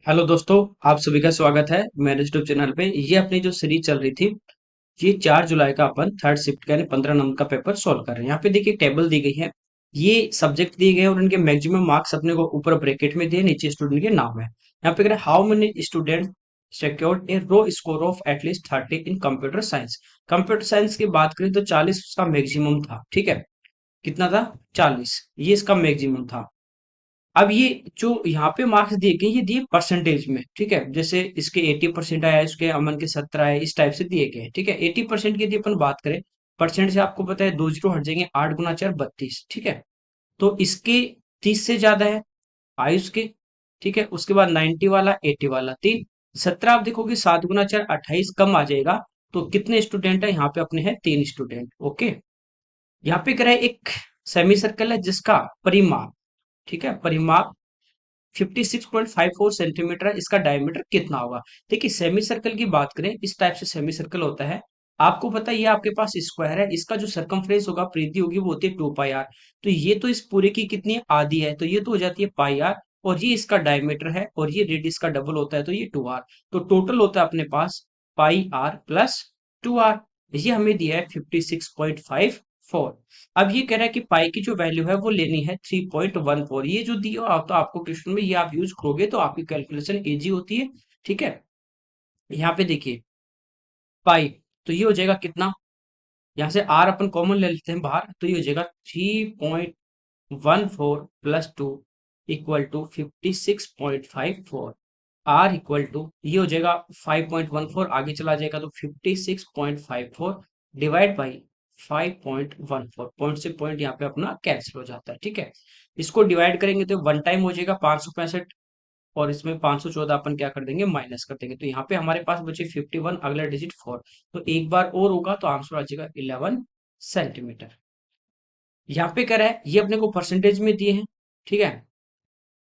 Hello दोस्तों, आप सभी का स्वागत है मेरे यूट्यूब चैनल पे। ये अपनी जो सीरीज चल रही थी, ये 4 जुलाई का अपन थर्ड शिफ्ट का यानी 15 नंबर का पेपर सॉल्व कर रहे हैं। यहाँ पे देखिए टेबल दी गई है, ये सब्जेक्ट दिए गए हैं और उनके मैक्सिमम मार्क्स अपने को ऊपर ब्रैकेट में दिए, नीचे स्टूडेंट के नाम है। यहाँ पे कह रहे हैं how many student secured a raw score of at least 30 in computer science. Computer science की बात करें तो 40 उसका मैक्सिमम था। ठीक है, कितना था? 40, ये इसका मैक्सिमम था। अब ये जो यहाँ पे मार्क्स दिए गए, ये दिए परसेंटेज में। ठीक है, जैसे इसके 80% आया, इसके अमन के 70 आए, इस टाइप से दिए गए हैं। ठीक है, 80% की यदि अपन बात करें, परसेंट से आपको पता है दो जीरो हट जाएंगे, 8 गुना 4 32। ठीक है, तो इसके 30 से ज्यादा है आयुष के। ठीक है, उसके बाद 90 वाला, 80 वाला, 3। 17 आप देखोगे 7 गुना 4 28, कम आ जाएगा। तो कितने स्टूडेंट है यहाँ पे? अपने हैं 3 स्टूडेंट। ओके, यहाँ पे कह एक सेमी सर्कल है जिसका परिमाप, ठीक है, परिमाप 56.54 सेंटीमीटर है। इसका डायमीटर कितना होगा? देखिए सेमी सर्कल की बात करें, इस टाइप से सेमी सर्कल होता है। आपको पता है ये आपके पास स्क्वायर है, इसका जो सरकमफ्रेंस होगा, परिधि होगी, वो होती है 2 पाई आर। तो ये तो इस पूरे की कितनी है? आधी है, तो ये तो हो जाती है पाई आर। और ये इसका डायमीटर है और ये रेडियस का डबल होता है, तो ये 2 आर। तो टोटल होता है अपने पास पाई आर प्लस 2 आर। ये हमें दिया है 56.54। अब ये कह रहा है कि पाई की जो वैल्यू है वो लेनी है 3.14। ये जो दिया तो आपको क्वेश्चन में ये आप यूज करोगे तो आपकी कैलकुलेशन इजी होती है। ठीक है, यहाँ पे देखिए पाई, तो ये हो जाएगा कितना? यहाँ से आर अपन कॉमन ले लेते हैं बाहर, तो ये हो जाएगा 3.14 plus 2 equal to 56.54। R equal to ये हो जाएगा 5.14, आगे चला जाएगा तो 56.54 डिवाइड बाई 5.14। पॉइंट से पॉइंट यहाँ पे अपना कैंसिल हो जाता है। ठीक है, इसको डिवाइड करेंगे तो वन टाइम हो जाएगा 565, और इसमें 514 अपन क्या कर देंगे? माइनस कर देंगे। तो यहाँ पे हमारे पास बचे 51, अगला डिजिट 4। तो एक बार और होगा तो आंसर आ जाएगा 11 सेंटीमीटर। यहाँ पे कह रहा है ये अपने को परसेंटेज में दिए हैं। ठीक है,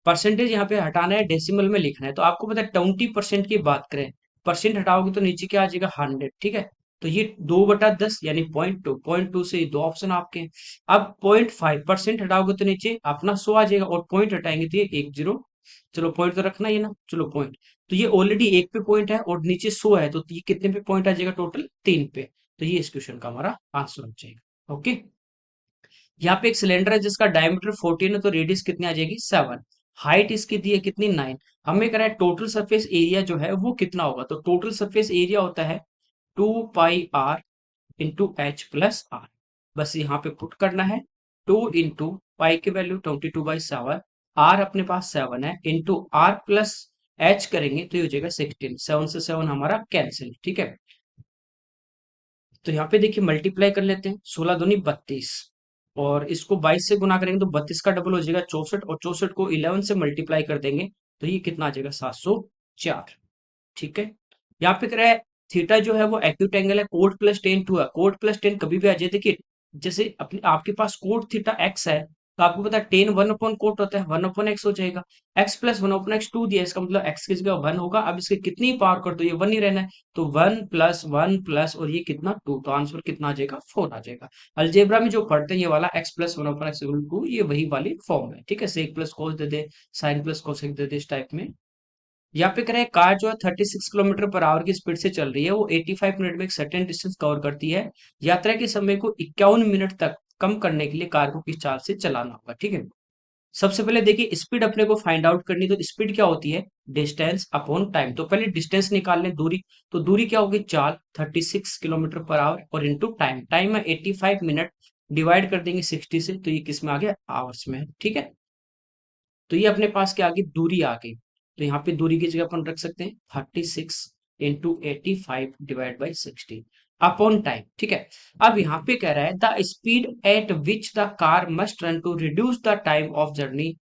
परसेंटेज यहाँ पे हटाना है, डेसिमल में लिखना है। तो आपको पता है 20% की बात करें, परसेंट हटाओगे तो नीचे क्या आ जाएगा? 100। ठीक है, तो ये 2/10 यानी 0.2, 0.2 से ये दो ऑप्शन आपके हैं। अब 0.5% हटाओगे तो नीचे अपना 100 आ जाएगा, और पॉइंट हटाएंगे तो ये 10। चलो पॉइंट तो रखना ही है ना, चलो पॉइंट। तो ये ऑलरेडी एक पे पॉइंट है और नीचे 100 है, तो ये कितने पे पॉइंट आ जाएगा? टोटल 3 पे। तो ये इस क्वेश्चन का हमारा आंसर हो जाएगा। ओके, यहाँ पे एक सिलेंडर है जिसका डायमीटर 14 है, तो रेडियस कितनी आ जाएगी? 7। हाइट इसकी दी है कितनी? 9। हमें कह रहा है टोटल सरफेस एरिया जो है वो कितना होगा? तो टोटल सरफेस एरिया होता है 2 pi R into H plus R. बस यहाँ पे पुट करना है, 2 इंटू पाई की वैल्यू 22/7, आर अपने पास 7 है, इंटू आर प्लस एच करेंगे तो ये हो जाएगा 16। 7 से 7 हमारा कैंसिल। ठीक है, तो यहाँ पे देखिए मल्टीप्लाई कर लेते हैं, 16 दूनी 32, और इसको 22 से गुना करेंगे तो 32 का डबल हो जाएगा 64, और 64 को 11 से मल्टीप्लाई कर देंगे तो ये कितना आ जाएगा? 704। ठीक है, यहाँ पे कह रहा है थीटा जो है वो एक्यूट एंगल है, कोट प्लस टेन टू है। कोट प्लस टेन कभी भी आ जाए, देखिए जैसे अपने आपके पास कोट थीटा एक्स है, तो आपको पता है टेन 1 अपॉन कोट होता है, 1/x हो जाएगा। एक्स प्लस 1/x 2 दिया, इसका मतलब एक्स की जगह 1 होगा। अब इसके कितनी पावर कर दो, ये 1 ही रहना है, तो 1 प्लस 1 प्लस, और ये कितना? 2। तो आंसर कितना आ जाएगा? 4 आ जाएगा। अलजेब्रा में जो पढ़ते हैं ये वाला एक्स प्लस 1/x 2, ये वही वाली फॉर्म है। ठीक है, सेक प्लस कोस दे दे, साइन प्लस कोसेक दे दे, इस टाइप में। यहाँ पे कह रहे हैं कार जो है 36 किलोमीटर पर आवर की स्पीड से चल रही है, वो 85 मिनट में एक सर्टेन डिस्टेंस कवर करती है। यात्रा के समय को 51 मिनट तक कम करने के लिए कार को किस चाल से चलाना होगा? ठीक है, सबसे पहले देखिए स्पीड अपने को फाइंड आउट करनी, तो स्पीड क्या होती है? Distance upon time. तो पहले डिस्टेंस निकाल लें, दूरी। तो दूरी क्या होगी? चाल 36 किलोमीटर पर आवर, और इंटू टाइम, टाइम है 85 मिनट, डिवाइड कर देंगे 60 से, तो ये किस में आ गया? आवर्स में है। ठीक है, तो ये अपने पास क्या आ गई? दूरी आ गई। तो यहाँ पे दूरी की जगह अपन रख सकते हैं 36 into 85 divide by 60 upon time. ठीक है, अब यहाँ पे कह रहा है the speed at which the car must run to reduce the time of journey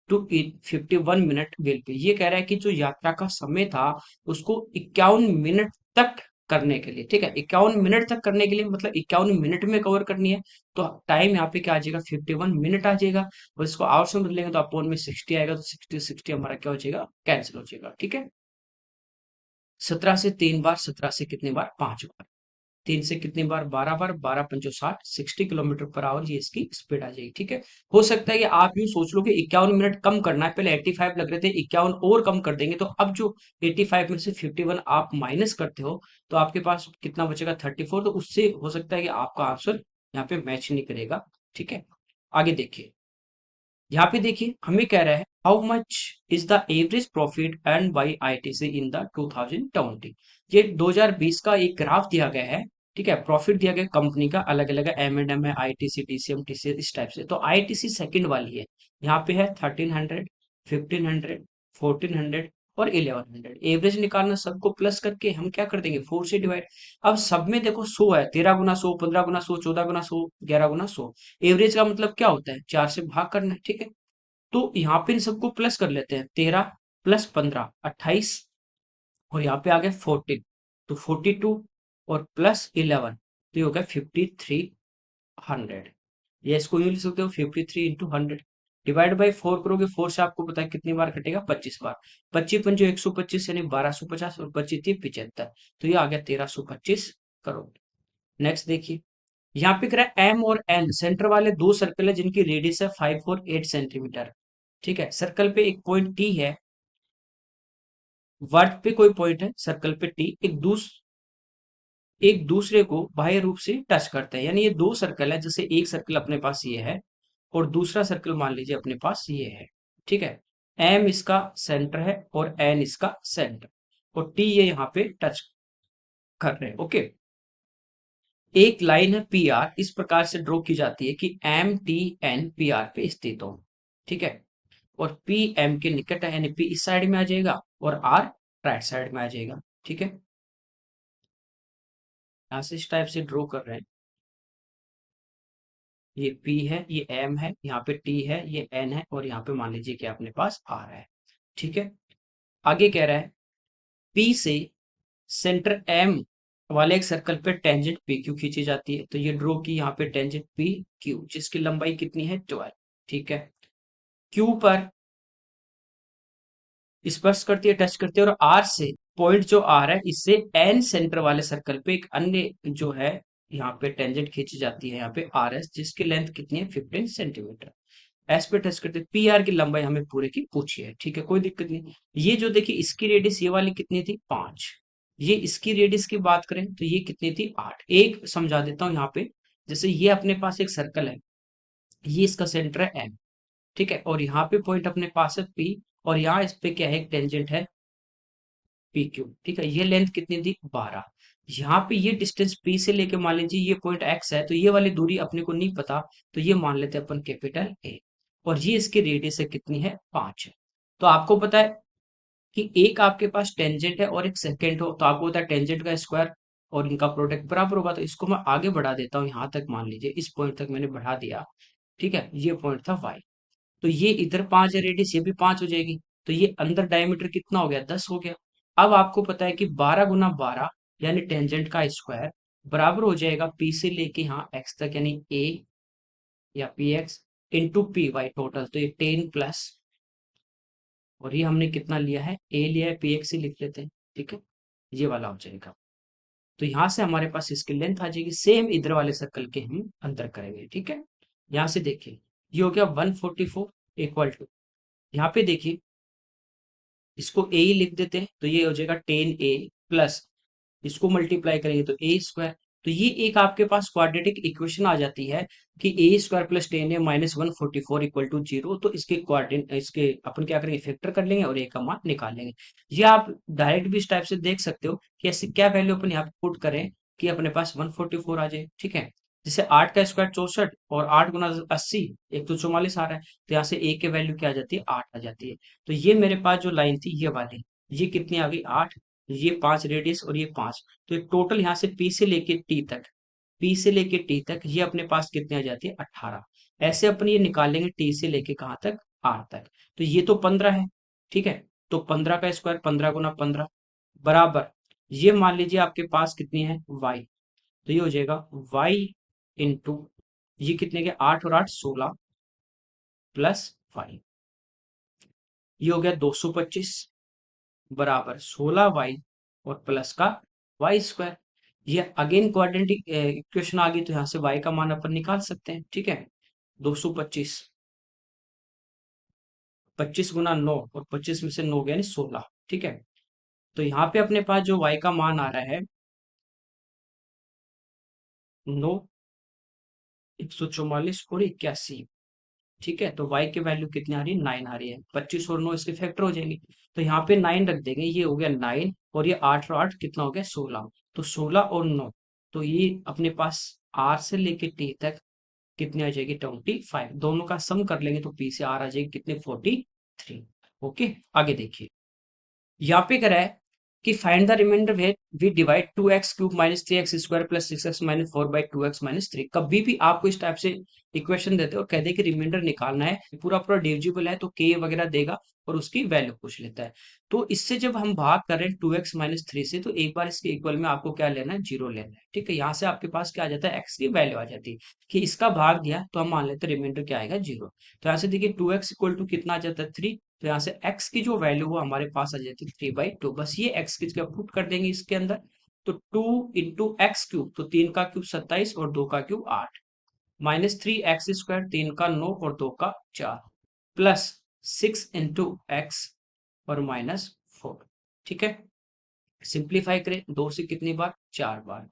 to 51 minute will be. ये कह रहा है कि जो यात्रा का समय था उसको 51 मिनट तक करने के लिए, ठीक है, 51 मिनट तक करने के लिए मतलब 51 मिनट में कवर करनी है। तो टाइम यहाँ पे क्या आ जाएगा? 51 मिनट आ जाएगा, और इसको आवर्स में बदलेंगे तो अपॉन में 60 आएगा, तो 60 60 हमारा क्या हो जाएगा? कैंसिल हो जाएगा। ठीक है, 17 से 3 बार, 17 से कितने बार? 5 बार। 3 से कितनी बार, 12 बार, 12 पंचो 60, 60 किलोमीटर पर आवर ये इसकी स्पीड आ जाएगी। ठीक है, हो सकता है कि आप यूं सोच लो कि 51 मिनट कम करना है, पहले 85 लग रहे थे, 51 और कम कर देंगे, तो अब जो 85 में से 51 आप माइनस करते हो तो आपके पास कितना बचेगा, 34। तो उससे हो सकता है कि आपका आंसर यहाँ पे मैच नहीं करेगा। ठीक है, आगे देखिए, यहाँ पे देखिए हमें कह रहा है how much is the average profit earn by ITC in the 2020। ये 2020 का एक ग्राफ दिया गया है। ठीक है, प्रॉफिट दिया गया कंपनी का, अलग अलग है, एम है, आईटीसी, टीसीएम, टीसीएस, इस टाइप से। तो आईटीसी सेकंड वाली है, यहाँ पे है 1300, 1500, 1400 और 1100। एवरेज निकालना, सबको प्लस करके हम क्या कर देंगे, 4 से डिवाइड। अब सब में देखो 100 है, 13 गुना 100, 15 गुना 100, 14 गुना 100, 11 गुना 100। एवरेज का मतलब क्या होता है, 4 से भाग करना है। ठीक है, तो यहाँ पे इन सबको प्लस कर लेते हैं, 13 प्लस 15 28, और यहाँ पे आ गया 14, तो 42 और प्लस 11, तो ये हो गया 5300। ये इसको यूं लिख सकते हो, 53 इंटू 100 डिवाइड बाई 4 करोगे, 4 से आपको पता है कितनी बार कटेगा, 25 बार। 25 पंजो 125 यानी 1250, और 25 थी 75, तो ये आ गया 1325 करोड़। नेक्स्ट देखिए, यहाँ पे कह रहा है एम और एन सेंटर वाले दो सर्कल है जिनकी रेडियस है 5 और 8 सेंटीमीटर। ठीक है, सर्कल पे एक पॉइंट टी है, वर्त पे कोई पॉइंट है, सर्कल पे टी, एक दूसरे को बाह्य रूप से टच करते हैं। यानी ये दो सर्कल है, जैसे एक सर्कल अपने पास ये है और दूसरा सर्कल मान लीजिए अपने पास ये है। ठीक है, एम इसका सेंटर है और एन इसका सेंटर, और टी ये यहाँ पे टच कर रहे हैं। ओके, एक लाइन है पी आर, इस प्रकार से ड्रॉ की जाती है कि M T N P R पे स्थित हो। ठीक है, और पी एम के निकट है, यानी पी इस साइड में आ जाएगा और आर राइट साइड में आ जाएगा। ठीक है, यहां से इस टाइप से ड्रॉ कर रहे हैं, ये पी है, ये एम है, यहाँ पे टी है, ये एन है, और यहाँ पे मान लीजिए कि अपने पास आर है। ठीक है, आगे कह रहा है पी से सेंटर एम वाले एक सर्कल पे टेंजेंट पी क्यू खींची जाती है। तो ये ड्रॉ की यहाँ पे टेंजेंट पी क्यू, जिसकी लंबाई कितनी है, 12। ठीक है, क्यू पर स्पर्श करती है, टच करती है, और आर से पॉइंट जो आर है, इससे एन सेंटर वाले सर्कल पे एक अन्य जो है यहाँ पे टेंजेंट खींची जाती है, यहाँ पे आर एस, जिसकी लेंथ कितनी है, 15 सेंटीमीटर। एस पे टच करते, पी आर की लंबाई हमें पूरे की पूछी है। ठीक है, कोई दिक्कत नहीं। ये जो देखिए इसकी रेडियस ये वाली कितनी थी, 5। ये इसकी रेडियस की बात करें तो ये कितनी थी, 8। एक समझा देता हूँ यहाँ पे, जैसे ये अपने पास एक सर्कल है, ये इसका सेंटर है एम। ठीक है, और यहाँ पे पॉइंट अपने पास है पी, और यहाँ इस पे क्या है, एक टेंजेंट है पी क्यू। ठीक है, ये लेंथ कितनी थी, 12। यहाँ पे ये डिस्टेंस पी से लेके मान लीजिए ये पॉइंट एक्स है, तो ये वाली दूरी अपने को नहीं पता, तो ये मान लेते हैं अपन कैपिटल ए, और ये इसकी रेडियस है कितनी है, 5 है। तो आपको पता है कि एक आपके पास टेंजेंट है और एक सेकेंड हो, तो आपको पता है टेंजेंट का स्क्वायर और इनका प्रोडक्ट बराबर होगा। तो इसको मैं आगे बढ़ा देता हूँ, यहाँ तक मान लीजिए इस पॉइंट तक मैंने बढ़ा दिया। ठीक है, ये पॉइंट था वाई, तो ये इधर 5 है रेडियस, ये भी 5 हो जाएगी, तो ये अंदर डायमीटर कितना हो गया, 10 हो गया। अब आपको पता है कि 12 गुना 12 यानी टेंजेंट का स्क्वायर बराबर हो जाएगा पी से लेके यहाँ एक्स तक, यानी ए या P X into P Y total, तो ये 10 प्लस, और ये हमने कितना लिया है, ए लिया है, पी एक्स ही लिख लेते हैं। ठीक है, ये वाला हो जाएगा। तो यहाँ से हमारे पास इसकी लेंथ आ जाएगी, सेम इधर वाले सर्कल के हम अंदर करेंगे। ठीक है, यहाँ से देखिए ये हो गया 144 इक्वल टू, यहाँ पे देखिए इसको ए ही लिख देते हैं, तो ये हो जाएगा 10a प्लस, इसको मल्टीप्लाई करेंगे तो ए स्क्वायर। तो ये एक आपके पास क्वाड्रेटिक इक्वेशन आ जाती है कि A square plus 10a minus 144 equal to 0। तो इसके क्वाड्रेंट, इसके अपन क्या करेंगे, फैक्टर कर लेंगे और ए का मान निकाल लेंगे। ये आप डायरेक्ट भी इस टाइप से देख सकते हो कि ऐसे क्या वैल्यू अपन यहाँ पे पुट करें कि अपने पास 144 आ जाए। ठीक है, जैसे 8 का स्क्वायर 64 और 8 गुना 80, एक तो 44 आ रहा है, तो यहाँ से ए की वैल्यू क्या आ जाती है, 8 आ जाती है। तो ये मेरे पास जो लाइन थी ये वाली, ये कितनी आ गई, 8, ये 5 रेडियस और ये 5, तो टोटल यहाँ से पी से लेके टी तक, पी से लेके टी तक ये अपने पास कितनी आ जाती है, 18। ऐसे अपन ये निकाल लेंगे टी से लेके कहाँ तक, आर तक। तो ये तो 15 है। ठीक है, तो 15 का स्क्वायर 15 गुना 15 बराबर, ये मान लीजिए आपके पास कितनी है, वाई, तो ये हो जाएगा वाई इंटू, ये कितने के, 8 और 8 16 प्लस 5, ये हो गया 225 बराबर 16 वाई और प्लस का वाई स्क्वायर। ये अगेन क्वाड्रेटिक इक्वेशन आ गई, तो यहाँ से y का मान अपन निकाल सकते हैं। ठीक है, 225, 25 × 9 और 25 में से 9 गया 16। ठीक है, तो यहाँ पे अपने पास जो y का मान आ रहा है 9, 144 और 81। ठीक है, तो y की वैल्यू कितनी आ रही है, 9 आ रही है। 25 और 9 इसके फैक्टर हो जाएंगे, तो यहाँ पे 9 रख देंगे, ये हो गया 9, और ये 8 और 8 कितना हो गया 16। तो 16 और 9, तो ये अपने पास r से लेके t तक कितनी आ जाएगी 25। दोनों का सम कर लेंगे तो p से r आ जाएगी कितने 43। ओके, आगे देखिए, यहाँ पे कह रहा है कि find the remainder where we divide 2x³ minus 3x² plus 6x minus 4/2x minus 3। कभी भी आपको इस टाइप से इक्वेशन देते और कह दे कि रिमाइंडर निकालना है, पूरा पूरा डिविजिबल है, तो k वगैरह देगा और उसकी वैल्यू पूछ लेता है। तो इससे जब हम भाग कर रहे हैं 2x-3 से, तो एक बार इसके इक्वल में आपको क्या लेना है, 0 लेना है। ठीक है, यहाँ से आपके पास क्या आ जाता है, x की वैल्यू आ जाती है कि इसका भाग दिया, तो हम मान लेते हैं रिमाइंडर क्या आएगा 0। तो यहाँ से देखिए 2x इक्वल टू कितना आ जाता है 3, तो यहाँ से x की जो वैल्यू वो हमारे पास आ जाती है 3/2। बस ये x की जगह पुट कर देंगे इसके अंदर, तो 2 × x³, तो 3 का क्यूब 27 और 2 का क्यूब 8, माइनस 3x², 3 का 9 और 2 का 4, प्लस 6 × x और -4। ठीक है, सिंप्लीफाई करें, 2 से कितनी बार, 4 बार।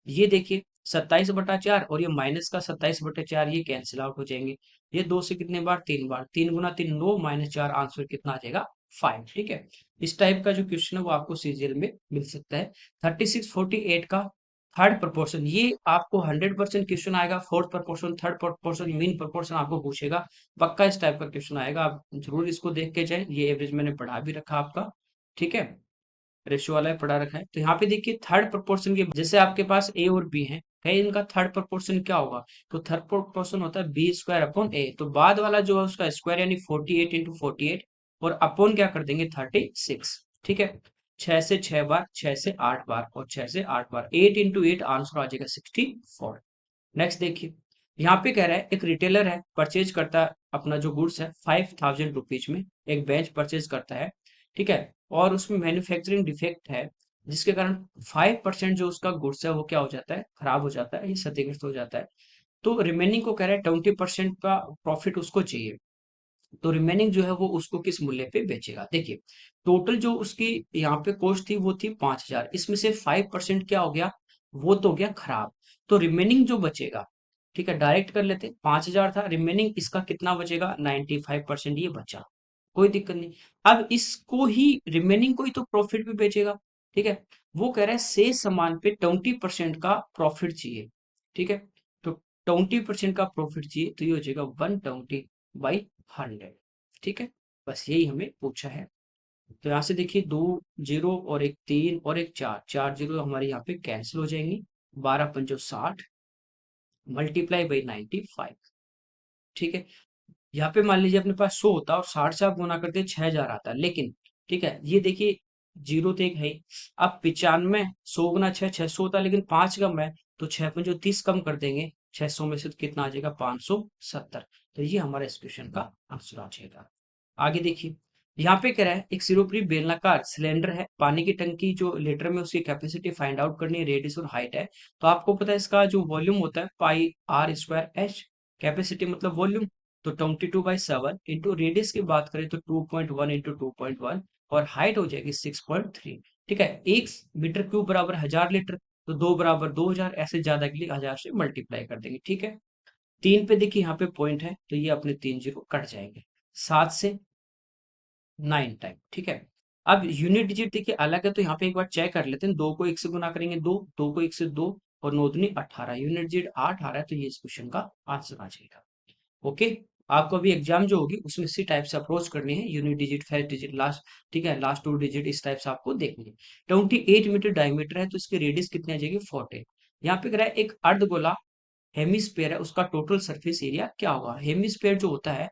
ये देखिए 27/4 और ये माइनस का 27/4 ये कैंसिल आउट हो जाएंगे। ये 2 से कितने बार, 3 बार, 3 × 3 9, -4, आंसर कितना आ जाएगा 5। ठीक है, इस टाइप का जो क्वेश्चन है वो आपको सीजीएल में मिल सकता है। 3648 का थर्ड प्रोपोर्शन, ये आपको 100% क्वेश्चन आएगा। Fourth proportion, third proportion, mean proportion आपको पूछेगा, पक्का इस टाइप का क्वेश्चन आएगा। आप जरूर इसको देख के जाए, ये एवरेज मैंने पढ़ा भी रखा आपका। ठीक है, रेशियो वाला पढ़ा रखा है। तो यहाँ पे देखिए थर्ड प्रोपोर्शन के, जैसे आपके पास ए और बी है, है इनका थर्ड प्रोपोर्शन क्या होगा, तो थर्ड प्रोपोर्शन होता है b² अपॉन a। तो बाद वाला जो है उसका स्क्वायर यानी 48 × 48, और अपॉन क्या कर देंगे 36। ठीक है, 6 से 6 बार, 6 से 8 बार और 6 से 8 बार, 8 × 8, आंसर आ जाएगा 64। नेक्स्ट देखिए, यहाँ पे कह रहा है एक रिटेलर है, परचेज करता है अपना जो गुड्स है 5000 रुपीज में, एक बेंच परचेज करता है। ठीक है, और उसमें मैन्युफैक्चरिंग डिफेक्ट है, जिसके कारण 5% जो उसका गुड्स है वो क्या हो जाता है, खराब हो जाता है, ये क्षतिग्रस्त हो जाता है। तो रिमेनिंग को कह रहा है 20% का प्रॉफिट उसको चाहिए। तो रिमेनिंग जो है वो उसको किस मूल्य पे बेचेगा। देखिए, टोटल जो उसकी यहाँ पे कॉस्ट थी वो थी 5000, इसमें से 5% क्या हो गया, वो तो हो गया खराब। तो रिमेनिंग जो बचेगा, ठीक है डायरेक्ट कर लेते, 5000 था, रिमेनिंग इसका कितना बचेगा, 95% ये बचा, कोई दिक्कत नहीं। अब इसको ही, रिमेनिंग को ही तो प्रॉफिट पे बेचेगा। ठीक है, वो कह रहा है शेष सामान पे 20% का प्रॉफिट चाहिए। ठीक है, तो 20% का प्रॉफिट चाहिए, तो ये हो जाएगा 120/100। ठीक है, बस यही हमें पूछा है। तो यहाँ से देखिए 2 0 और एक 3 और एक 4, 4 0 हमारे यहाँ पे कैंसिल हो जाएंगी। 12×5 = 60, ×90/95। ठीक है, यहाँ पे मान लीजिए अपने पास 100 होता और 60 से आप गुना करते 6000 आता, लेकिन ठीक है ये देखिए जीरो तो एक है ही। अब 95, 100 × 6 600 होता, लेकिन 5 कम है, तो 6×5 = 30 कम कर देंगे, 600 में से तो कितना आ जाएगा 570। तो ये हमारा इस क्वेश्चन का आंसर आ जाएगा। आगे देखिए, यहाँ पे कह रहा है एक सिरोपरी बेलनाकार सिलेंडर है, पानी की टंकी जो लीटर में, उसकी कैपेसिटी फाइंड आउट करनी है, रेडियस और हाइट है। तो आपको पता है इसका जो वॉल्यूम होता है πr²h, कैपेसिटी मतलब वॉल्यूम, तो 22/7 इंटू रेडियस की बात करें तो 2.1 इंटू 2.1, और हाइट हो जाएगी 6.3। ठीक है, 1 मीटर क्यूब बराबर 1000 लीटर, तो 2 बराबर 2000, ऐसे ज्यादा के लिए 1000 से मल्टीप्लाई कर देंगे। ठीक है, 3 पे देखिए यहाँ पे पॉइंट है, तो ये अपने 3 जीरो कट जाएंगे। 7 से 9 टाइम। ठीक है, अब यूनिट डिजिट देखिए अलग है, तो यहाँ पे एक बार चेक कर लेते हैं। 2 को 1 से गुना करेंगे 2, 2 को 1 से 2, और 9 दूनी 18, यूनिट डिजिट 8 आ रहा है, तो ये इस क्वेश्चन का आंसर आ जाएगा। ओके, आपको अभी एग्जाम जो होगी उसमें इसी टाइप से अप्रोच करनी है, unit digit, first digit, last, ठीक है लास्ट 2 डिजिट, इस टाइप से आपको देखनी है। 28 मीटर डायमीटर है, तो इसकी रेडियस कितनी आ जाएगी 14। यहाँ पे कह रहा है एक अर्धगोला हेमिस्फेयर है, उसका टोटल सरफेस एरिया क्या होगा। हेमिस्फेयर जो होता है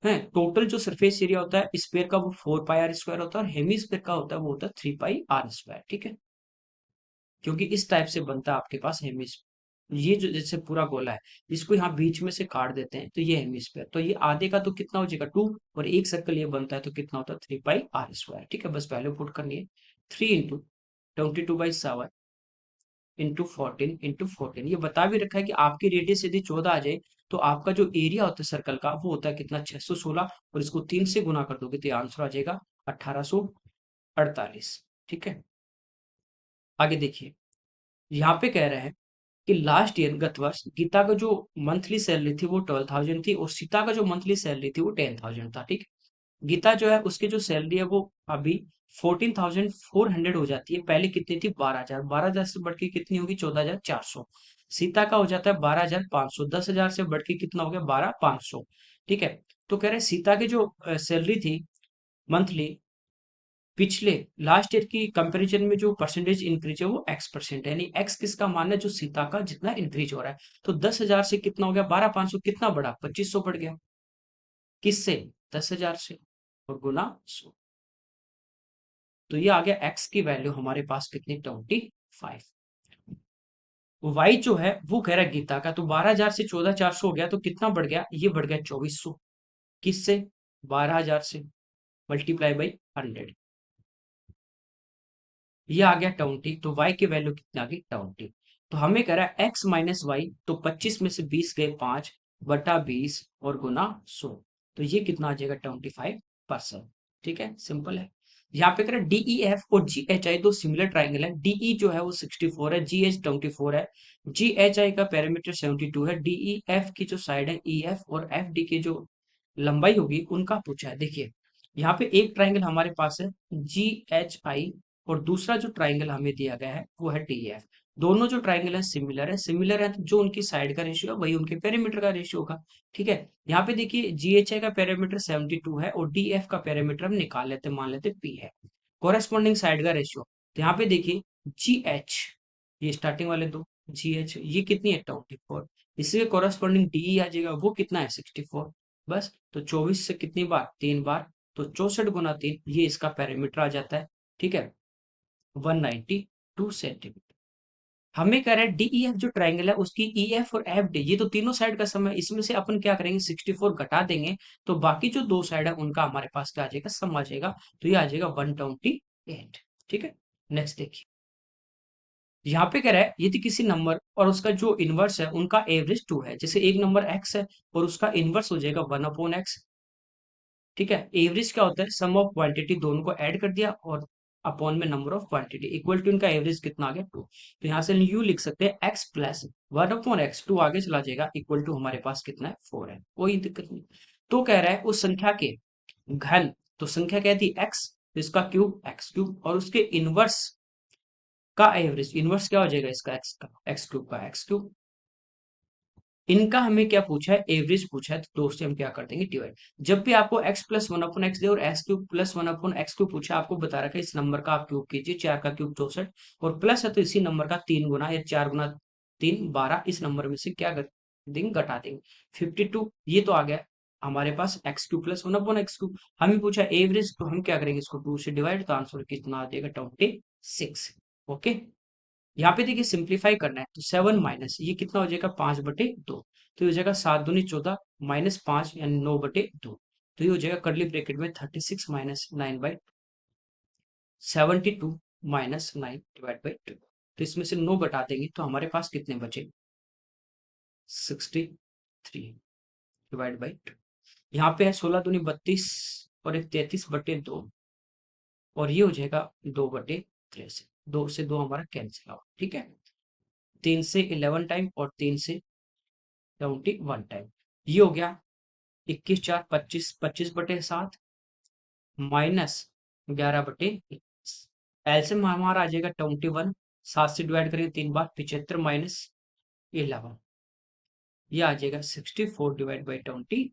टोटल जो सरफेस एरिया होता है स्फेयर का वो 4πr² होता है, और हेमिस्फेयर का होता है वो होता है 3πr²। ठीक है, क्योंकि इस टाइप से बनता है आपके पास हेमिस्फीयर। ये जो जैसे पूरा गोला है, इसको यहाँ बीच में से काट देते हैं, तो ये हेमिस्फीयर, तो ये आधे का तो कितना हो जाएगा 2, और एक सर्कल ये बनता है तो कितना होता है 3πr²। ठीक है, बस वैल्यू पुट करनी है, 3 × 22/7 × 14 ये बता भी रखा है कि आपकी रेडियस यदि 14 आ जाए तो आपका जो एरिया होता है सर्कल का वो होता है कितना 616 और इसको 3 से गुना कर दोगे तो आंसर आ जाएगा 1848। ठीक है, आगे देखिए, यहाँ पे कह रहे हैं कि लास्ट ईयर गत वर्ष गीता का जो मंथली सैलरी थी वो 12,000 थी और सीता का जो मंथली सैलरी थी वो 10,000 था। ठीक है, गीता जो है उसकी जो सैलरी है वो अभी 14,400 हो जाती है। पहले कितनी थी 12,000, 12,000 से बढ़ के कितनी होगी 14,400। सीता का हो जाता है 12,500, 10,000 से बढ़ के कितना हो गया 12,500। ठीक है, तो कह रहे हैं सीता की जो सैलरी थी मंथली पिछले लास्ट ईयर की कंपैरिजन में जो परसेंटेज इंक्रीज है वो x% है, यानी x किसका मान है जो सीता का जितना इंक्रीज हो रहा है। तो 10,000 से कितना हो गया 12,500, कितना बढ़ा 2,500 बढ़ गया, किससे 10,000 से और गुना 100। तो ये आ गया x की वैल्यू हमारे पास कितनी 25। y जो है वो कह रहा है गीता का, तो 12,000 से 14,400 हो गया तो कितना बढ़ गया, ये बढ़ गया 2,400, किससे 12,000 से मल्टीप्लाई बाई 100, ये आ गया 20। तो y की वैल्यू कितनी आ गई 20। तो हमें कह रहा है x माइनस वाई, तो 25 में से 20 गए 5 बटा 20 और गुना 100, तो ये कितना आ जाएगा 25%। ठीक है, सिंपल है। यहाँ पे कह रहा है डी ई एफ और जी एच आई दो सिमिलर ट्राइंगल है। डीई जो है वो 64 है, जी एच 24 है, जी एच आई का पैरामीटर 72 है। डीई एफ की जो साइड है ई एफ और एफ डी की जो लंबाई होगी उनका पूछा है। देखिए यहाँ पे एक ट्राइंगल हमारे पास है जी एच आई और दूसरा जो ट्राइंगल हमें दिया गया है वो है डी एफ। दोनों जो ट्राइंगल है सिमिलर है तो जो उनकी साइड का रेशियो है वही उनके पेरीमीटर का रेशियो होगा। ठीक है, यहाँ पे देखिए जी एच आई का पैरामीटर 72 है और डी एफ का पैरामीटर हम निकाल लेते हैं, मान लेते पी है कोरेस्पॉन्डिंग साइड का रेशियो। तो यहाँ पे देखिए जी एच, ये स्टार्टिंग वाले दो, जी एच ये कितनी है 24, इसके कोरेस्पॉन्डिंग डी आ जाएगा वो कितना है 64। बस, तो 24 से कितनी बार 3 बार, तो 64 × 3 ये इसका पैरामीटर आ जाता है। ठीक है, 192 सेंटीमीटर। हमें कह रहा है डीईएफ जो ट्राइंगल है उसकी ईएफ और एफ डी ये तो तीनों साइड का सम है, इसमें से अपन क्या करेंगे 64 घटा देंगे तो बाकी जो दो साइड है उनका हमारे पास क्या आ जाएगा सम आ जाएगा, तो ये आ जाएगा 128। ठीक है, नेक्स्ट देखिए, यहाँ पे कह रहा है यदि किसी नंबर और उसका जो इनवर्स है उनका एवरेज 2 है, जैसे एक नंबर x है और उसका इनवर्स हो जाएगा 1/x। ठीक है, एवरेज क्या होता है सम ऑफ क्वांटिटी दोनों को ऐड कर दिया और अपॉन में number of quantity equal to इनका एवरेज कितना आ गया 2। तो यहाँ से यू लिख सकते हैं x प्लस 1/x, 2 आगे चला जाएगा इक्वल टू हमारे पास कितना है 4 है, कोई दिक्कत नहीं। तो कह रहा है उस संख्या के घन, तो संख्या क्या थी x, तो इसका क्यूब x क्यूब और उसके इनवर्स का एवरेज, इनवर्स क्या हो जाएगा इसका x का x क्यूब का x क्यूब। इनका हमें क्या पूछा है एवरेज पूछा है, तो दो से हम क्या कर देंगे डिवाइड। जब भी आपको x प्लस 1/x दे और x cube plus 1/x cube पूछा, आपको बता रखा है इस नंबर का आप क्यूब कीजिए, 4 का क्यूब 64 और प्लस है तो इसी नंबर का 3 गुना या 4 गुना 3 12, इस नंबर में से क्या कर देंगे घटा देंगे 52। ये तो आ गया हमारे पास x cube plus 1/x cube. हमें पूछा एवरेज तो हम क्या करेंगे इसको 2 से डिवाइड, तो आंसर कितना आ जाएगा 26। ओके, यहाँ पे देखिए सिंप्लीफाई करना है तो 7 माइनस ये कितना हो जाएगा 5/2, तो ये हो जाएगा 7 दूनी 14 माइनस 5 यानी 9/2, तो ये हो जाएगा करली ब्रैकेट में 36 माइनस 9/72 माइनस 9/2। तो इसमें से 9 बटा देंगे तो हमारे पास कितने बचे 63/2। यहाँ पे है 16 दूनी 32 और एक 33/2 और ये हो जाएगा 2/3, 2 से 2 हमारा कैंसिल आउट। ठीक है, 3 से 11 टाइम और 3 से 71 टाइम, ये हो गया 21 4 25, 25/7 माइनस 11/21। एलसीएम हमारा आ जाएगा 21, 7 से डिवाइड करेंगे 3 बार 75 माइनस 11, ये आ जाएगा 64/25।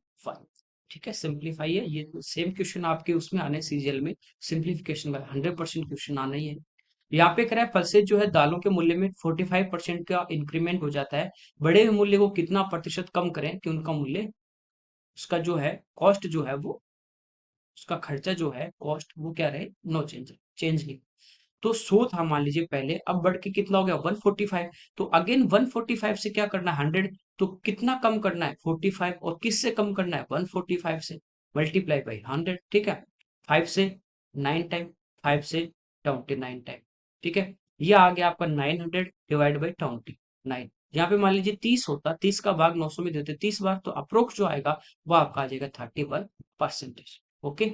ठीक है, सिंप्लीफाई है, ये सेम क्वेश्चन आपके उसमें आने सीजीएल में सिंप्लीफिकेशन का 100% क्वेश्चन आना ही है। यहाँ पे कह रहा है पल्सेज जो है दालों के मूल्य में 45% का इंक्रीमेंट हो जाता है, बढ़े हुए मूल्य को कितना प्रतिशत कम करें कि उनका मूल्य, उसका जो है कॉस्ट जो है वो, उसका खर्चा जो है कॉस्ट वो क्या रहे नो चेंज, चेंज नहीं। तो 100 था मान लीजिए पहले, अब बढ़ के कितना हो गया 145, तो अगेन 145 से क्या करना है 100, तो कितना कम करना है 45 और किससे कम करना है 145 से मल्टीप्लाई बाई 100। ठीक है, 5 से 9 टाइम, 5 से 29 टाइम। ठीक है, ये आ गया आपका 900 डिवाइड बाई 29। यहाँ पे मान लीजिए 30 होता, 30 का भाग 900 में देते 30 बार, तो अप्रोक्स जो आएगा वो आपका आ जाएगा 31%। ओके।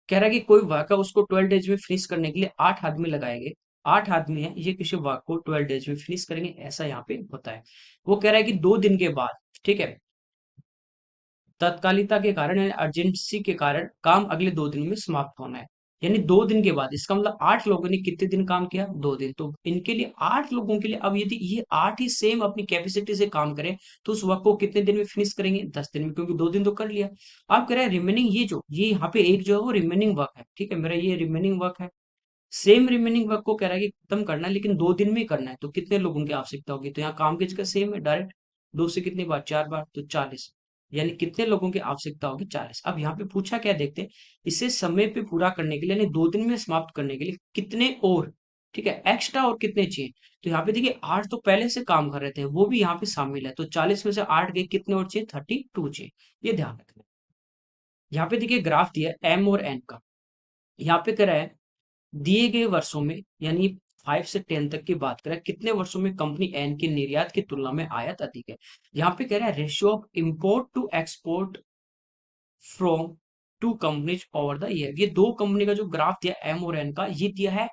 कह रहा है कि कोई वर्क है उसको 12 डेज में फिनिश करने के लिए 8 आदमी लगाएंगे। 8 आदमी है, ये किसी वर्क को 12 डेज में फिनिश करेंगे, ऐसा यहाँ पे होता है। वो कह रहा है कि 2 दिन के बाद, ठीक है, तत्कालिकता के कारण यानी अर्जेंसी के कारण काम अगले 2 दिन में समाप्त होना है। यानी 2 दिन के बाद, इसका मतलब 8 लोगों ने कितने दिन काम किया, 2 दिन। तो इनके लिए 8 लोगों के लिए, अब यदि ये 8 ही सेम अपनी कैपेसिटी से काम करें तो उस वर्क को कितने दिन में फिनिश करेंगे, 10 दिन में, क्योंकि 2 दिन तो कर लिया। आप कह रहे हैं रिमेनिंग, ये यहाँ पे एक जो है वो रिमेनिंग वर्क है, ठीक है, मेरा ये रिमेनिंग वर्क है। सेम रिमेनिंग वर्क को कह रहा है कि खत्म करना है, लेकिन 2 दिन में ही करना है, तो कितने लोगों की आवश्यकता होगी, तो यहाँ काम की जगह सेम है डायरेक्ट, 2 से कितनी बार, 4 बार, तो 40। यानी कितने लोगों की आवश्यकता होगी, 40। अब यहाँ पे पूछा क्या, देखते हैं, इसे समय पे पूरा करने के लिए यानी 2 दिन में समाप्त करने के लिए कितने और, ठीक है, एक्स्ट्रा और कितने चाहिए। तो यहाँ पे देखिए 8 तो पहले से काम कर रहे थे, वो भी यहाँ पे शामिल है, तो 40 में से 8 गए, कितने और चाहिए, 32 चाहिए। ये ध्यान रखना। यहाँ पे देखिए ग्राफ दिया है एम और एन का। यहाँ पे कह रहा है दिए गए वर्षों में, यानी 5 से 10 तक की बात करें, कितने वर्षों में कंपनी एन की निर्यात की तुलना में आयात अधिक है। यहाँ पे कह रहा है ratio of import to export from two companies over the year. ये दो कंपनी का जो ग्राफ दिया एम और एन का, ये दिया है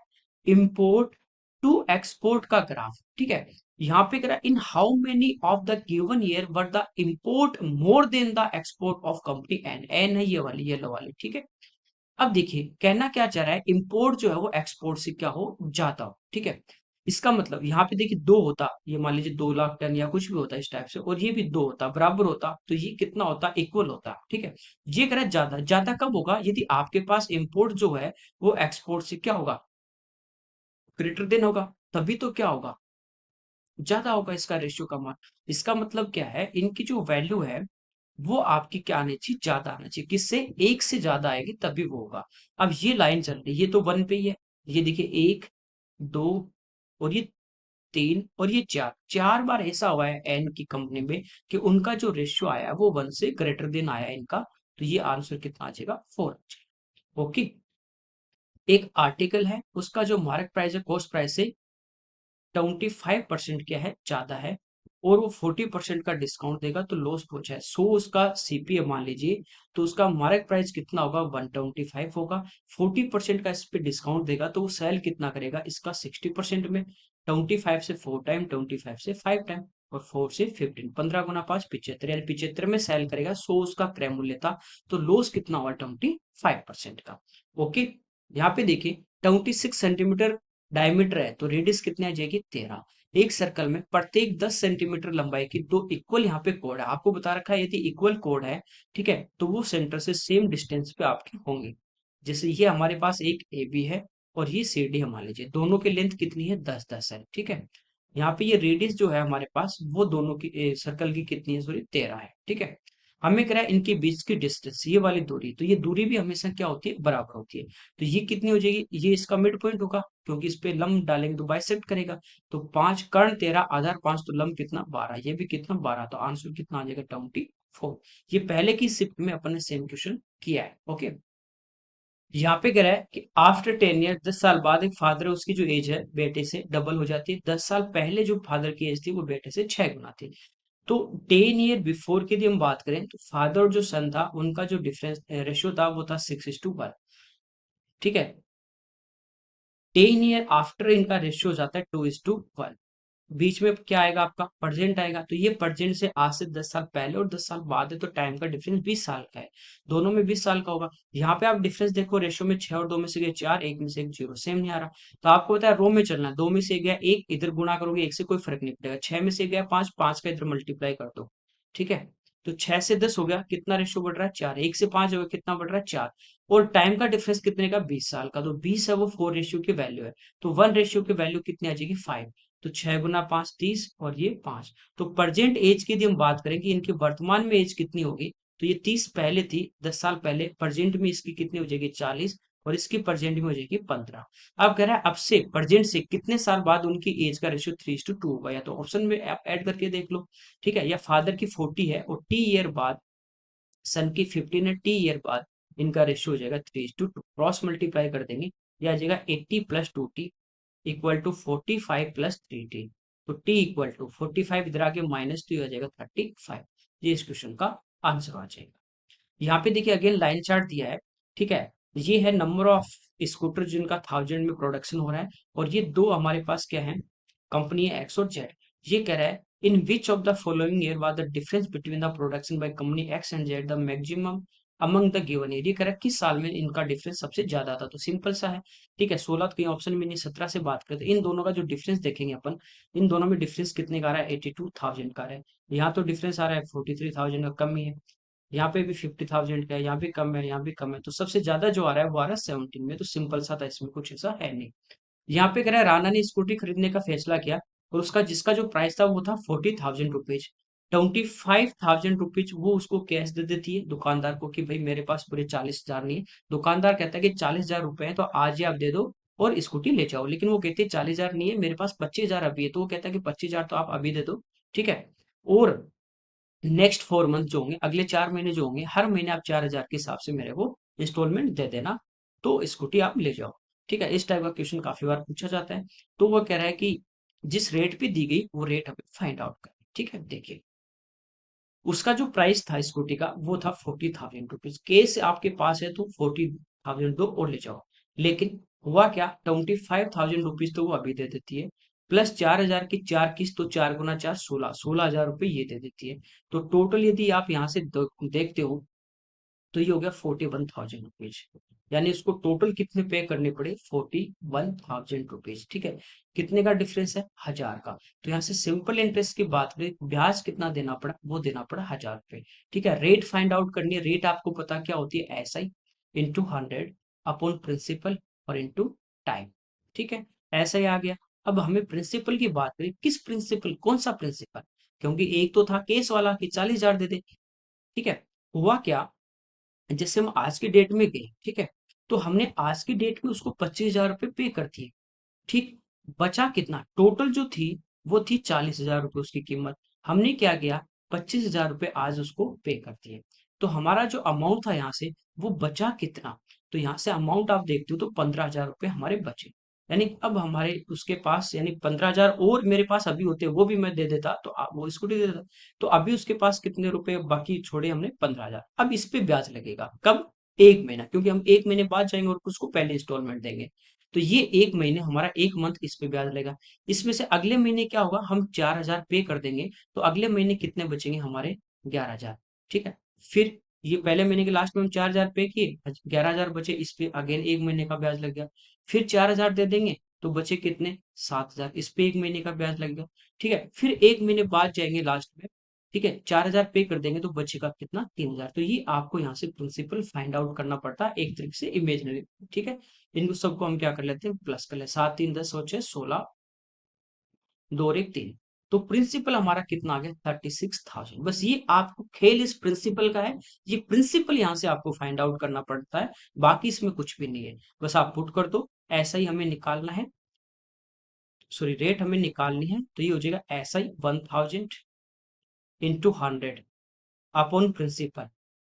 इंपोर्ट टू एक्सपोर्ट का ग्राफ, ठीक है। यहाँ पे कह रहा है in how many of the given year were the import more than the export of company N. N है ये वाली, येलो वाली, ठीक है। अब देखिए कहना क्या चाह रहा है, इंपोर्ट जो है वो एक्सपोर्ट से क्या हो, ज्यादा हो, ठीक है। इसका मतलब यहाँ पे देखिए दो होता, ये मान लीजिए 2 लाख टन या कुछ भी होता है इस टाइप से, और ये भी दो होता, बराबर होता, तो ये कितना होता, इक्वल होता, ठीक है। ये कह रहा है ज्यादा, ज्यादा कब होगा, यदि आपके पास इंपोर्ट जो है वो एक्सपोर्ट से क्या होगा, ग्रेटर देन होगा, तभी तो क्या होगा, ज्यादा होगा इसका रेशियो का मान। इसका मतलब क्या है, इनकी जो वैल्यू है वो आपकी क्या आनी चाहिए, ज्यादा आना चाहिए, किससे, एक से ज्यादा आएगी तभी वो होगा। अब ये लाइन चल रही है, ये तो 1 पे ही है, ये देखिए 1, 2 और ये 3 और ये 4, 4 बार ऐसा हुआ है एन की कंपनी में कि उनका जो रेशियो आया है वो 1 से ग्रेटर देन आया है इनका। तो ये आंसर कितना आ जाएगा, 4 आ जाएगा। ओके। एक आर्टिकल है, उसका जो मार्केट प्राइस है, कॉस्ट प्राइस से 25% क्या है, ज्यादा है, और वो 40% का डिस्काउंट देगा तो लॉस पहुंचा है। सो उसका सीपीए मान लीजिए, तो उसका मार्केट प्राइस कितना होगा, 125 होगा। 40% का इस पे डिस्काउंट देगा तो वो सेल कितना करेगा, इसका 60% में। 25 से 4 टाइम, 25 से 5 टाइम, और 4 से 15, 15 गुना 5, 75, यानी 75 में सेल करेगा। सो उसका क्रय मूल्य था, तो लॉस कितना हुआ, 25% का। ओके। यहाँ पे देखिए 26 सेंटीमीटर डायमीटर है, तो रेडियस कितनी आ जाएगी, 13। एक सर्कल में प्रत्येक 10 सेंटीमीटर लंबाई की दो इक्वल यहाँ पे कोड है, आपको बता रखा है यदि इक्वल कोड है, ठीक है, तो वो सेंटर से सेम डिस्टेंस पे आपके होंगे। जैसे ये हमारे पास एक ए बी है और ये सी डी है, मान लीजिए दोनों की लेंथ कितनी है, 10-10 है, ठीक है। यहाँ पे ये रेडियस जो है हमारे पास वो दोनों की सर्कल की कितनी है, सॉरी 13 है, ठीक है। हमें कह रहा है इनके बीच की डिस्टेंस, ये वाली दूरी, तो ये दूरी भी हमेशा क्या होती है, बराबर होती है। तो ये कितनी हो जाएगी, ये इसका मिड पॉइंट होगा, क्योंकि इस पे लंब डालेंगे तो बाइसेक्ट करेगा। तो 5 कर्ण 13 आधार 5, तो लंब कितना, 12, ये भी कितना, 12, तो आंसर कितना आ जाएगा, 24। ये पहले की शिफ्ट में अपन ने सेम क्वेश्चन किया है। ओके। यहाँ पे कह रहा है कि आफ्टर 10 ईयर, 10 साल बाद एक फादर है, उसकी जो एज है बेटे से डबल हो जाती है। 10 साल पहले जो फादर की एज थी वो बेटे से 6 गुना थी। तो 10 ईयर बिफोर की यदि हम बात करें, तो फादर और जो सन था उनका जो डिफरेंस रेशियो था वो था 6:1, ठीक है। 10 ईयर आफ्टर इनका रेशियो हो जाता है 2:1। बीच में क्या आएगा, आपका प्रेजेंट आएगा, तो ये प्रेजेंट से आज से 10 साल पहले और 10 साल बाद है, तो टाइम का डिफरेंस 20 साल का है। दोनों में 20 साल का होगा। यहाँ पे आप डिफरेंस देखो, रेशियो में 6 और 2 में से गए 4, एक में से एक 0, सेम नहीं आ रहा। तो आपको पता है रो में चलना है, 2 में से गया 1, इधर गुणा करोगे 1 से कोई फर्क नहीं पड़ेगा। 6 में से गया 5, 5 का इधर मल्टीप्लाई कर दो, ठीक है। तो 6 से 10 हो गया, कितना रेशियो बढ़ रहा है, 4, 1 से 5 हो गया, कितना बढ़ रहा है, 4। और टाइम का डिफरेंस कितने का, 20 साल का, तो 20 है वो 4 रेशियो की वैल्यू है। तो 1 रेशियो की वैल्यू कितनी आ जाएगी, 5। तो 6 गुना 5, 30, और ये 5। तो प्रेजेंट एज की यदि हम बात करें कि इनकी वर्तमान में एज कितनी होगी, तो ये 30 पहले थी, 10 साल पहले, प्रेजेंट में इसकी कितनी हो जाएगी, 40, और इसकी प्रेजेंट में हो जाएगी 15। अब कह रहा है अब से प्रेजेंट से कितने साल बाद उनकी एज का रेशियो 3:2 होगा, या तो ऑप्शन में आप ऐड करके देख लो, ठीक है। या फादर की 40 है और टी ईयर बाद सन की 15 है, टी ईयर बाद इनका रेशियो हो जाएगा 3:2, क्रॉस मल्टीप्लाई कर देंगे, यह आ जाएगा 80 + 2t, equal to 45 plus 3t। तो t इक्वल टू 45 इधर आके माइनस 2 हो जाएगा 35। ये इस क्वेश्चन का आंसर आ जाएगा। यहाँ पे देखिए अगेन लाइन चार्ट दिया है, ठीक है। ये है नंबर ऑफ स्कूटर जिनका 1000 में प्रोडक्शन हो रहा है, और ये दो हमारे पास क्या है, कंपनी है एक्स और जेड। ये कह रहा है in which of the following year was the difference between the production by company X and Z the maximum among the given year. ये कह रहा है किस साल में इनका डिफरेंस सबसे ज्यादा था। तो सिंपल सा है, ठीक है। 16 कहीं ऑप्शन में नहीं, 17 से बात करते इन दोनों का जो डिफरेंस देखेंगे अपन, इन दोनों में डिफरेंस कितने का आ रहा है, 82,000 का आ रहा है। यहाँ तो डिफरेंस आ रहा है 43,000 का, कम ही है। यहाँ पे भी 50,000 का है, यहाँ भी कम है, यहाँ भी कम है। तो सबसे ज्यादा जो आ रहा है वो आ रहा है 17 में। तो सिंपल सा था, इसमें कुछ ऐसा है नहीं। यहाँ पे कह रहा है राणा ने स्कूटी खरीदने का फैसला किया, और उसका जिसका जो प्राइस था वो था 40,000 रुपीज। 25,000 रुपीज वो उसको कैश दे देती है दुकानदार को कि भाई मेरे पास पूरे 40,000 नहीं है। दुकानदार कहता है कि 40,000 रुपए है तो आज ही आप दे दो और स्कूटी ले जाओ। लेकिन वो कहती है 40,000 नहीं है मेरे पास, 25,000 अभी है। तो वो कहता है कि 25,000 तो आप अभी दे दो, ठीक है। और नेक्स्ट 4 मंथ जो होंगे, अगले 4 महीने जो होंगे, हर महीने आप 4,000 के हिसाब से मेरे को इंस्टॉलमेंट दे देना, तो स्कूटी आप ले जाओ, ठीक है। इस टाइप का क्वेश्चन काफी बार पूछा जाता है। तो वो कह रहा है कि जिस रेट पे दी गई वो रेट हमें फाइंड आउट करें, ठीक है। देखिए उसका जो प्राइस था स्कूटी का वो था 40,000 रुपीज। केस आपके पास है तो 40,000 दो और ले जाओ। लेकिन हुआ क्या, 25,000 रुपीज तो वो अभी दे देती है, प्लस 4,000 की 4 किस्त, तो 4 गुना 4 16,000 रुपये ये दे देती है। तो टोटल यदि आप यहाँ से देखते हो तो ये हो गया 41,000 रुपीज। यानी इसको टोटल कितने पे करने पड़े, 41,000 रुपीज, ठीक है। कितने का डिफरेंस है, 1,000 का। तो यहाँ से सिंपल इंटरेस्ट की बात करें, ब्याज कितना देना पड़ा, वो देना पड़ा 1,000 रुपए, ठीक है। रेट फाइंड आउट करनी है, रेट आपको पता क्या होती है, SI इंटू 100 अपॉन प्रिंसिपल और इंटू टाइम, ठीक है। ऐसा ही आ गया। अब हमें प्रिंसिपल की बात करें, किस प्रिंसिपल, कौन सा प्रिंसिपल, क्योंकि एक तो था केस वाला कि 40,000 दे दे, ठीक है। हुआ क्या, जैसे हम आज की डेट में गए, ठीक है, तो हमने आज की डेट में उसको 25,000 रुपये पे कर दिए, ठीक। बचा कितना, टोटल जो थी वो थी 40,000 रुपये उसकी कीमत। हमने क्या किया, 25,000 रुपये आज उसको पे कर दिए। तो हमारा जो अमाउंट था यहाँ से वो बचा कितना, तो यहाँ से अमाउंट आप देखते हो तो 15,000 रुपये हमारे बचे। यानी अब हमारे उसके पास, यानी 15,000 और मेरे पास अभी होते वो भी मैं दे देता, तो वो स्कूटी दे देता। तो अभी उसके पास कितने रुपए बाकी छोड़े हमने, 15,000। अब इस पे ब्याज लगेगा कब, 1 महीना, क्योंकि हम 1 महीने बाद जाएंगे और उसको पहले इंस्टॉलमेंट देंगे। तो ये 1 महीने हमारा 1 मंथ इस पे ब्याज लगेगा। इसमें से अगले महीने क्या होगा, हम 4,000 पे कर देंगे, तो अगले महीने कितने बचेंगे हमारे, 11,000, ठीक है। फिर ये पहले महीने के लास्ट में हम 4,000 पे किए, 11,000 बचे, इस पे अगेन 1 महीने का ब्याज लग गया। फिर 4,000 दे देंगे तो बचे कितने, 7,000, इस पे 1 महीने का ब्याज लग गया, ठीक है। फिर 1 महीने बाद जाएंगे लास्ट में, ठीक है, 4,000 पे कर देंगे तो बचेगा कितना, 3,000। तो ये आपको यहाँ से प्रिंसिपल फाइंड आउट करना पड़ता है एक तरीके से इमेजिनरी, ठीक है। इनको सबको हम क्या कर लेते हैं, प्लस कर ले, 7 3 10 और 6 16, 2 और 1 3। तो प्रिंसिपल हमारा कितना आ गया, 36,000। बस ये आपको खेल इस प्रिंसिपल का है, ये प्रिंसिपल यहाँ से आपको फाइंड आउट करना पड़ता है, बाकी इसमें कुछ भी नहीं है। बस आप पुट कर दो, ऐसा ही हमें निकालना है, सॉरी रेट हमें निकालनी है। तो ये हो जाएगा ऐसा ही 1,000 इंटू 100 अपॉन प्रिंसिपल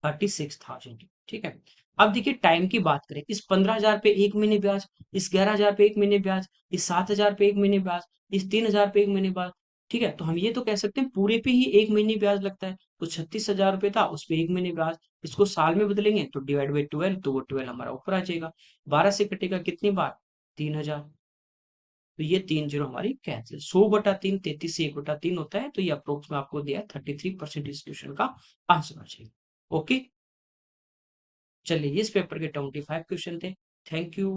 36,000, ठीक है। अब देखिए टाइम की बात करें, इस 15,000 पे 1 महीने ब्याज, इस 11,000 पे 1 महीने ब्याज, इस 7,000 पे 1 महीने ब्याज, इस 3,000 पे 1 महीने ब्याज, ठीक है। तो हम ये तो कह सकते हैं पूरे पे ही 1 महीने ब्याज लगता है। तो 36,000 रुपये था, उस पे 1 महीने ब्याज, इसको साल में बदलेंगे तो डिवाइड बाई 12, तो वो 12 हमारा ऊपर आ जाएगा। 12 से कटेगा कितनी बार, 3,000। तो ये 3 जीरो हमारी कैंसिल, 100/3 33 से 1/3 होता है। तो ये अप्रोक्स में आपको दिया 33% इस क्वेश्चन का आंसर आ जाएगा। ओके, चलिए इस पेपर के 25 क्वेश्चन थे। Thank you.